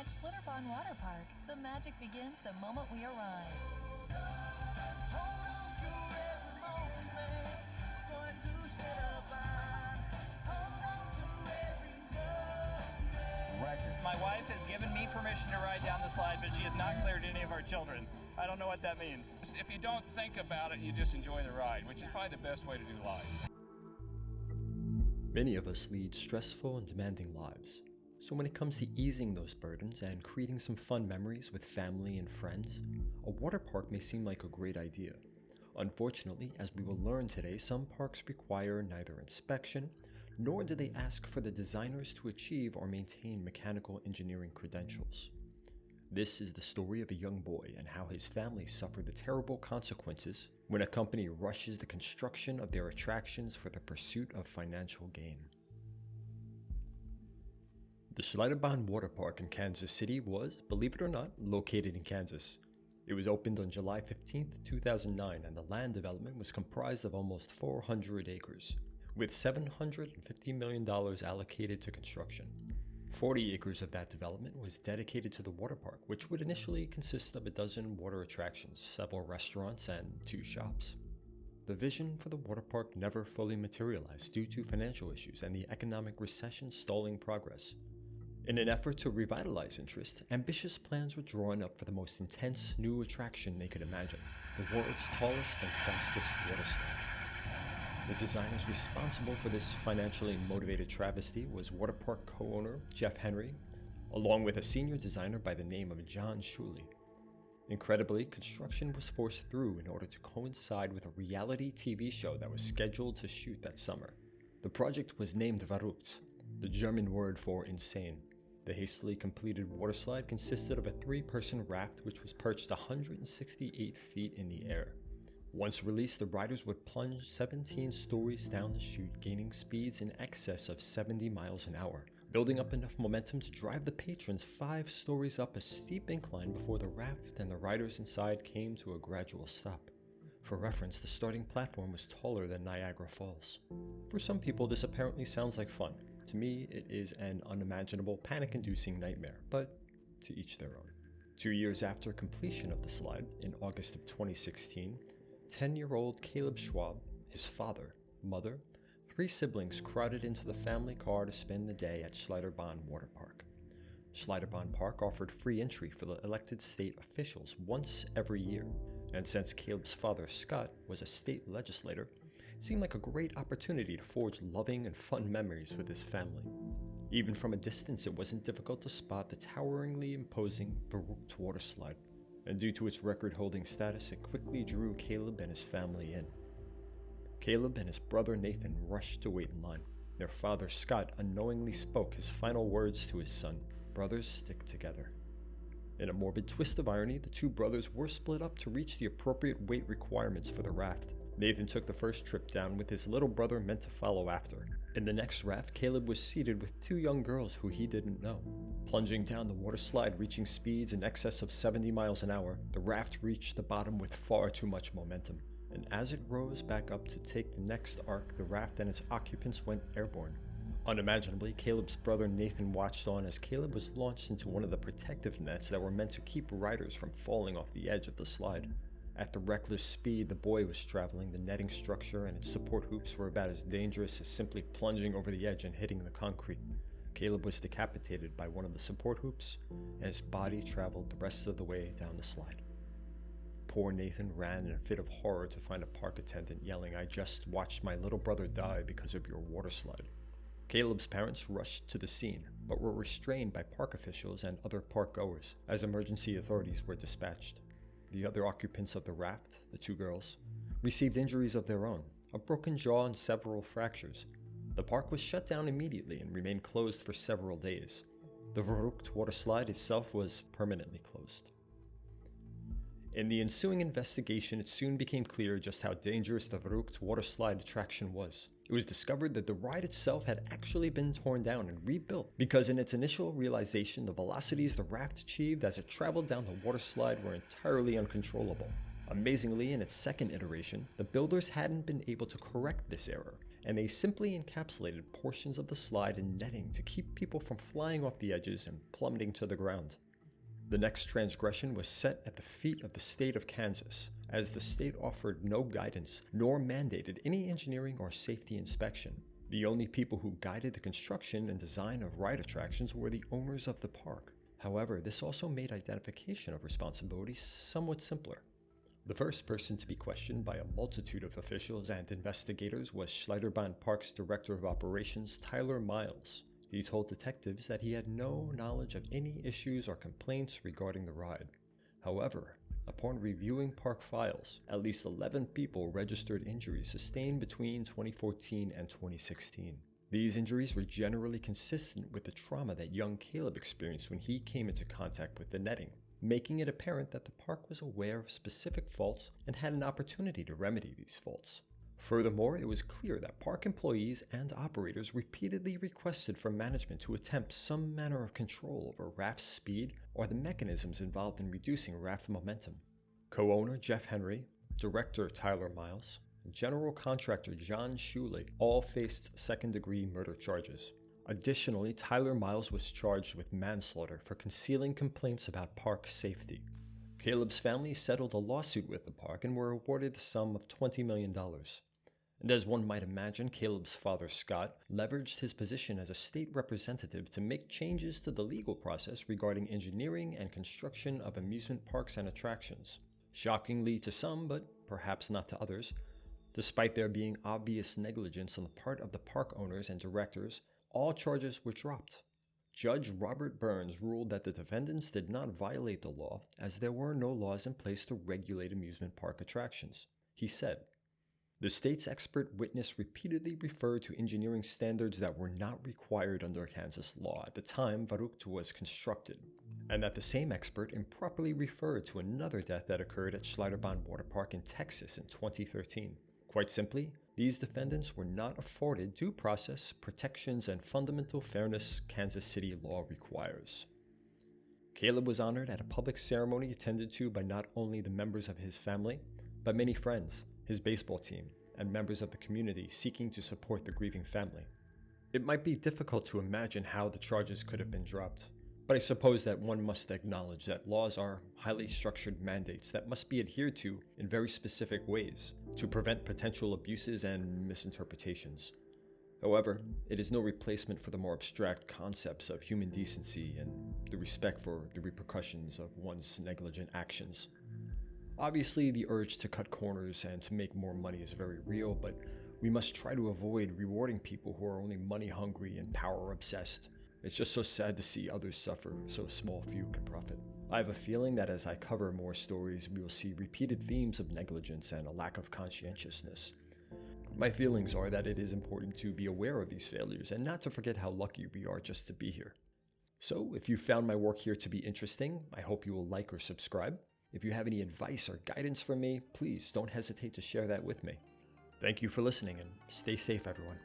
At Schlitterbahn Water Park, the magic begins the moment we arrive. Hold on to every moment, going to Schlitterbahn. Hold on to every moment. My wife has given me permission to ride down the slide, but she has not cleared any of our children. I don't know what that means. If you don't think about it, you just enjoy the ride, which is probably the best way to do life. Many of us lead stressful and demanding lives. So when it comes to easing those burdens and creating some fun memories with family and friends, a water park may seem like a great idea. Unfortunately, as we will learn today, some parks require neither inspection, nor do they ask for the designers to achieve or maintain mechanical engineering credentials. This is the story of a young boy and how his family suffered the terrible consequences when a company rushes the construction of their attractions for the pursuit of financial gain. The Schlitterbahn Water Park in Kansas City was, believe it or not, located in Kansas. It was opened on July 15, 2009, and the land development was comprised of almost 400 acres, with $750 million allocated to construction. 40 acres of that development was dedicated to the water park, which would initially consist of a dozen water attractions, several restaurants, and 2 shops. The vision for the water park never fully materialized due to financial issues and the economic recession stalling progress. In an effort to revitalize interest, ambitious plans were drawn up for the most intense new attraction they could imagine, the world's tallest and fastest water slide. The designers responsible for this financially motivated travesty was water park co-owner Jeff Henry, along with a senior designer by the name of John Shuley. Incredibly, construction was forced through in order to coincide with a reality TV show that was scheduled to shoot that summer. The project was named Verruckt, the German word for insane. The hastily completed waterslide consisted of a 3-person raft which was perched 168 feet in the air. Once released, the riders would plunge 17 stories down the chute, gaining speeds in excess of 70 miles an hour, building up enough momentum to drive the patrons 5 stories up a steep incline before the raft and the riders inside came to a gradual stop. For reference, the starting platform was taller than Niagara Falls. For some people, this apparently sounds like fun. To me, it is an unimaginable, panic-inducing nightmare, but to each their own. 2 years after completion of the slide, in August of 2016, 10-year-old Caleb Schwab, his father, mother, 3 siblings crowded into the family car to spend the day at Schlitterbahn Water Park. Schlitterbahn Park offered free entry for the elected state officials once every year, and since Caleb's father, Scott, was a state legislator, it seemed like a great opportunity to forge loving and fun memories with his family. Even from a distance, it wasn't difficult to spot the toweringly imposing Verruckt waterslide, and due to its record-holding status, it quickly drew Caleb and his family in. Caleb and his brother Nathan rushed to wait in line. Their father, Scott, unknowingly spoke his final words to his son, "Brothers stick together." In a morbid twist of irony, the 2 brothers were split up to reach the appropriate weight requirements for the raft. Nathan took the first trip down, with his little brother meant to follow after. In the next raft, Caleb was seated with 2 young girls who he didn't know. Plunging down the water slide, reaching speeds in excess of 70 miles an hour, the raft reached the bottom with far too much momentum. And as it rose back up to take the next arc, the raft and its occupants went airborne. Unimaginably, Caleb's brother Nathan watched on as Caleb was launched into one of the protective nets that were meant to keep riders from falling off the edge of the slide. At the reckless speed the boy was traveling, the netting structure and its support hoops were about as dangerous as simply plunging over the edge and hitting the concrete. Caleb was decapitated by one of the support hoops, and his body traveled the rest of the way down the slide. Poor Nathan ran in a fit of horror to find a park attendant yelling, "I just watched my little brother die because of your water slide." Caleb's parents rushed to the scene, but were restrained by park officials and other park goers as emergency authorities were dispatched. The other occupants of the raft, the 2 girls, received injuries of their own, a broken jaw and several fractures. The park was shut down immediately and remained closed for several days. The Verruckt waterslide itself was permanently closed. In the ensuing investigation, it soon became clear just how dangerous the Verruckt waterslide attraction was. It was discovered that the ride itself had actually been torn down and rebuilt because in its initial realization, the velocities the raft achieved as it traveled down the waterslide were entirely uncontrollable. Amazingly, in its second iteration, the builders hadn't been able to correct this error, and they simply encapsulated portions of the slide in netting to keep people from flying off the edges and plummeting to the ground. The next transgression was set at the feet of the state of Kansas, as the state offered no guidance nor mandated any engineering or safety inspection. The only people who guided the construction and design of ride attractions were the owners of the park. However, this also made identification of responsibility somewhat simpler. The first person to be questioned by a multitude of officials and investigators was Schlitterbahn Park's Director of Operations, Tyler Miles. He told detectives that he had no knowledge of any issues or complaints regarding the ride. However, upon reviewing park files, at least 11 people registered injuries sustained between 2014 and 2016. These injuries were generally consistent with the trauma that young Caleb experienced when he came into contact with the netting, making it apparent that the park was aware of specific faults and had an opportunity to remedy these faults. Furthermore, it was clear that park employees and operators repeatedly requested from management to attempt some manner of control over raft speed or the mechanisms involved in reducing raft momentum. Co-owner Jeff Henry, director Tyler Miles, and general contractor John Shuley all faced second-degree murder charges. Additionally, Tyler Miles was charged with manslaughter for concealing complaints about park safety. Caleb's family settled a lawsuit with the park and were awarded the sum of $20 million. And as one might imagine, Caleb's father, Scott, leveraged his position as a state representative to make changes to the legal process regarding engineering and construction of amusement parks and attractions. Shockingly to some, but perhaps not to others, despite there being obvious negligence on the part of the park owners and directors, all charges were dropped. Judge Robert Burns ruled that the defendants did not violate the law, as there were no laws in place to regulate amusement park attractions. He said, "The state's expert witness repeatedly referred to engineering standards that were not required under Kansas law at the time Verruckt was constructed, and that the same expert improperly referred to another death that occurred at Schlitterbahn Water Park in Texas in 2013. Quite simply, these defendants were not afforded due process, protections, and fundamental fairness Kansas City law requires." Caleb was honored at a public ceremony attended to by not only the members of his family, but many friends, his baseball team, and members of the community seeking to support the grieving family. It might be difficult to imagine how the charges could have been dropped, but I suppose that one must acknowledge that laws are highly structured mandates that must be adhered to in very specific ways to prevent potential abuses and misinterpretations. However, it is no replacement for the more abstract concepts of human decency and the respect for the repercussions of one's negligent actions. Obviously, the urge to cut corners and to make more money is very real, but we must try to avoid rewarding people who are only money hungry and power obsessed. It's just so sad to see others suffer so a small few can profit. I have a feeling that as I cover more stories, we will see repeated themes of negligence and a lack of conscientiousness. My feelings are that it is important to be aware of these failures and not to forget how lucky we are just to be here. So, if you found my work here to be interesting, I hope you will like or subscribe. If you have any advice or guidance for me, please don't hesitate to share that with me. Thank you for listening and stay safe, everyone.